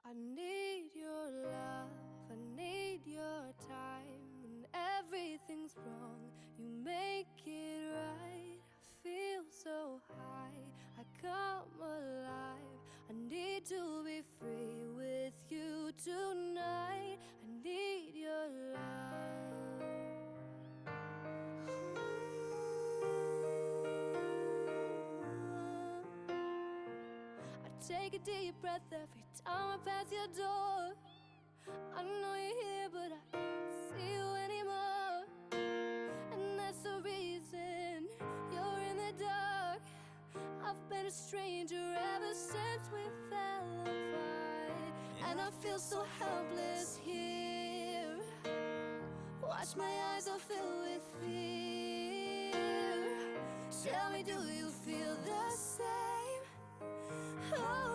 I need your love, I need your time. When everything's wrong, you make it right. I feel so high, I come alive. I need to be free with you tonight. I need your love. Take a deep breath every time I pass your door. I know you're here, but I can't see you anymore. And that's the reason you're in the dark. I've been a stranger ever since we fell apart. And I feel so helpless here. Watch my eyes all fill with fear. Tell me, do you feel the same? Oh,